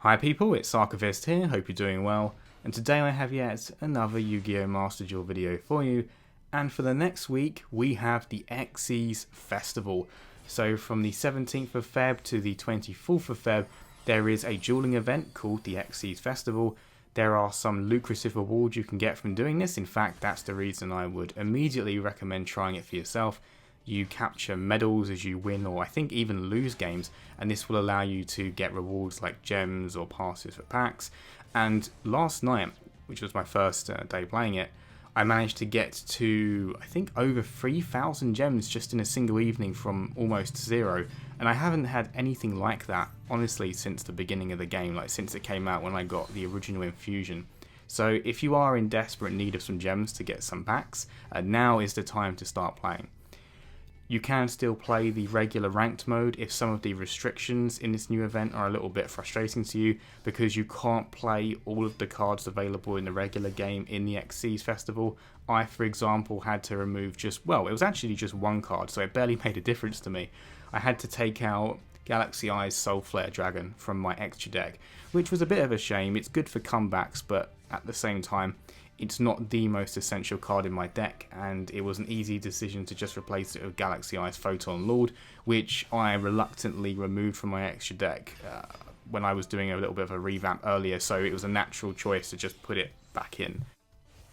Hi people, it's Archivist here, hope you're doing well, and today I have yet another Yu-Gi-Oh! Master Duel video for you, and for the next week we have the Xyz Festival. So from the 17th of Feb to the 24th of Feb, there is a dueling event called the Xyz Festival. There are some lucrative rewards you can get from doing this. In fact, that's the reason I would immediately recommend trying it for yourself. You capture medals as you win or I think even lose games, and this will allow you to get rewards like gems or passes for packs. And last night, which was my first day playing it, I managed to get to I think over 3,000 gems just in a single evening from almost zero, and I haven't had anything like that honestly since the beginning of the game, like since it came out when I got the original infusion. So if you are in desperate need of some gems to get some packs, now is the time to start playing. You can still play the regular ranked mode if some of the restrictions in this new event are a little bit frustrating to you, because you can't play all of the cards available in the regular game in the Xyz Festival. I, for example, had to remove it was actually just one card, so it barely made a difference to me. I had to take out Galexion's Soul Flare Dragon from my extra deck, which was a bit of a shame. It's good for comebacks, but at the same time, it's not the most essential card in my deck, and it was an easy decision to just replace it with Galexion's Photon Lord, which I reluctantly removed from my extra deck when I was doing a little bit of a revamp earlier, so it was a natural choice to just put it back in.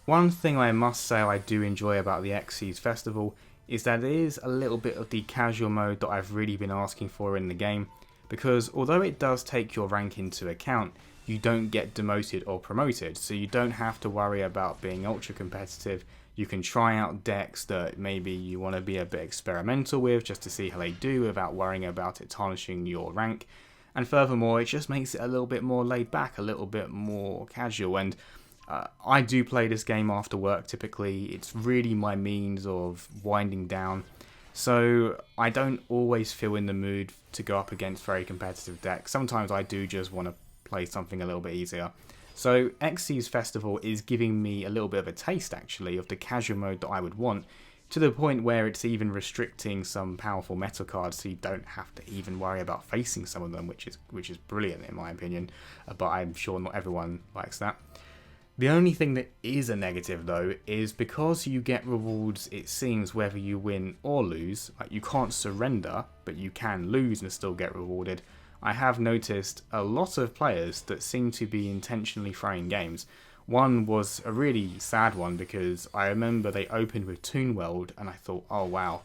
One thing I must say I do enjoy about the Xyz Festival is that it is a little bit of the casual mode that I've really been asking for in the game, because although it does take your rank into account, you don't get demoted or promoted, so you don't have to worry about being ultra competitive. You can try out decks that maybe you want to be a bit experimental with just to see how they do without worrying about it tarnishing your rank. And furthermore, it just makes it a little bit more laid back, a little bit more casual. And I do play this game after work typically. It's really my means of winding down. So I don't always feel in the mood to go up against very competitive decks. Sometimes I do just want to play something a little bit easier. So Xyz Festival is giving me a little bit of a taste actually of the casual mode that I would want, to the point where it's even restricting some powerful meta cards so you don't have to even worry about facing some of them, which is brilliant in my opinion, but I'm sure not everyone likes that. The only thing that is a negative though is because you get rewards, it seems, whether you win or lose. Like, you can't surrender, but you can lose and still get rewarded. I have noticed a lot of players that seem to be intentionally throwing games. One was a really sad one because I remember they opened with Toon World and I thought, oh wow,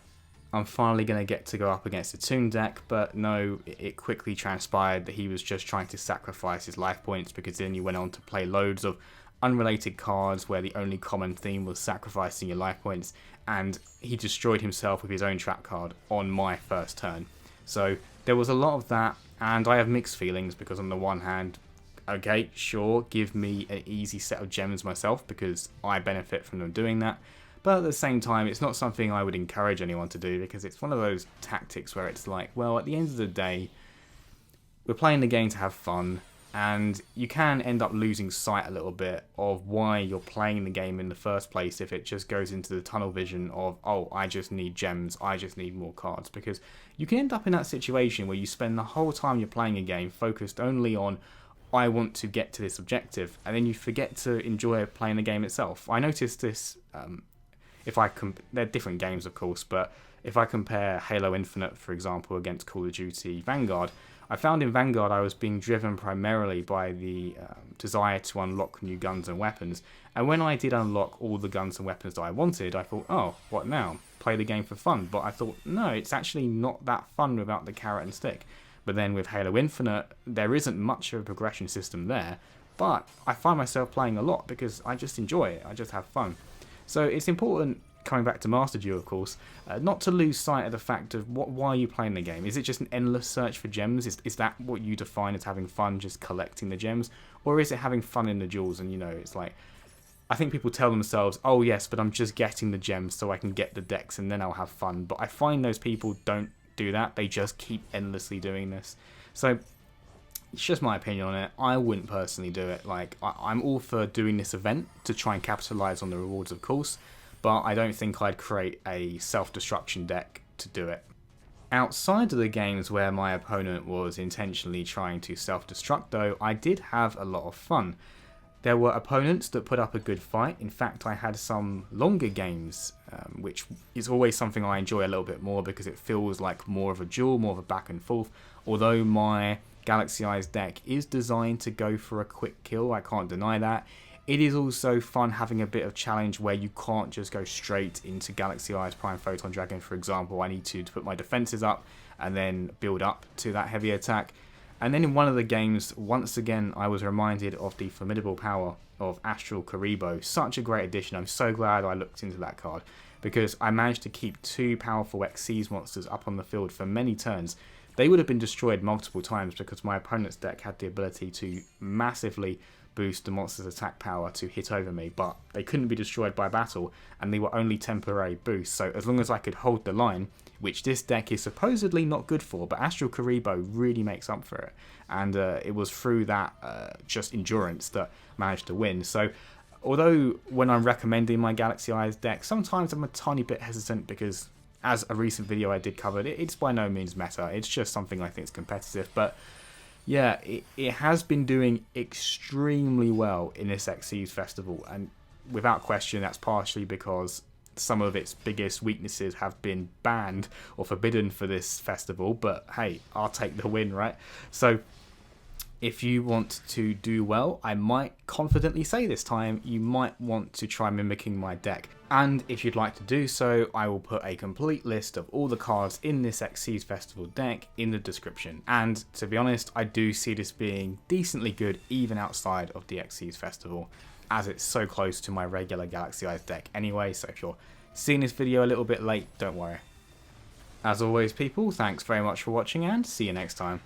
I'm finally going to get to go up against a Toon deck, but no, it quickly transpired that he was just trying to sacrifice his life points, because then you went on to play loads of unrelated cards where the only common theme was sacrificing your life points, and he destroyed himself with his own trap card on my first turn. So there was a lot of that, and I have mixed feelings because on the one hand, okay, sure, give me an easy set of gems myself because I benefit from them doing that, but at the same time it's not something I would encourage anyone to do, because it's one of those tactics where it's like, well, at the end of the day, we're playing the game to have fun, and you can end up losing sight a little bit of why you're playing the game in the first place if it just goes into the tunnel vision of, oh, I just need gems, I just need more cards, because you can end up in that situation where you spend the whole time you're playing a game focused only on, I want to get to this objective, and then you forget to enjoy playing the game itself. I noticed this, they're different games of course, but if I compare Halo Infinite, for example, against Call of Duty Vanguard, I found in Vanguard I was being driven primarily by the desire to unlock new guns and weapons, and when I did unlock all the guns and weapons that I wanted, I thought, oh, what now? Play the game for fun. But I thought, no, it's actually not that fun without the carrot and stick. But then with Halo Infinite, there isn't much of a progression system there, but I find myself playing a lot because I just enjoy it, I just have fun. So it's important, coming back to Master Duel of course, not to lose sight of the fact of why are you playing the game. Is it just an endless search for gems? Is that what you define as having fun, just collecting the gems? Or is it having fun in the duels? And it's like, I think people tell themselves, oh yes, but I'm just getting the gems so I can get the decks and then I'll have fun. But I find those people don't do that, they just keep endlessly doing this. So it's just my opinion on it. I wouldn't personally do it. Like, I'm all for doing this event to try and capitalize on the rewards of course, but I don't think I'd create a self-destruction deck to do it. Outside of the games where my opponent was intentionally trying to self-destruct though, I did have a lot of fun. There were opponents that put up a good fight. In fact, I had some longer games, which is always something I enjoy a little bit more because it feels like more of a duel, more of a back and forth. Although my Galaxy Eyes deck is designed to go for a quick kill, I can't deny that. It is also fun having a bit of challenge where you can't just go straight into Galaxy Eyes Prime Photon Dragon, for example. I need to put my defenses up and then build up to that heavy attack. And then in one of the games, once again, I was reminded of the formidable power of Astral Kuriboh. Such a great addition. I'm so glad I looked into that card because I managed to keep 2 powerful Xyz monsters up on the field for many turns. They would have been destroyed multiple times because my opponent's deck had the ability to massively boost the monster's attack power to hit over me, but they couldn't be destroyed by battle and they were only temporary boosts. So as long as I could hold the line, which this deck is supposedly not good for, but Astral Kuriboh really makes up for it, and it was through that just endurance that managed to win. So although when I'm recommending my Galaxy Eyes deck, sometimes I'm a tiny bit hesitant because as a recent video I did cover, it's by no means meta, it's just something I think is competitive. But yeah, it has been doing extremely well in this Xyz festival, and without question that's partially because some of its biggest weaknesses have been banned or forbidden for this festival, but hey, I'll take the win, right? So if you want to do well, I might confidently say this time, you might want to try mimicking my deck. And if you'd like to do so, I will put a complete list of all the cards in this Xyz Festival deck in the description. And to be honest, I do see this being decently good even outside of the Xyz Festival, as it's so close to my regular Galaxy Eyes deck anyway, so if you're seeing this video a little bit late, don't worry. As always people, thanks very much for watching and see you next time.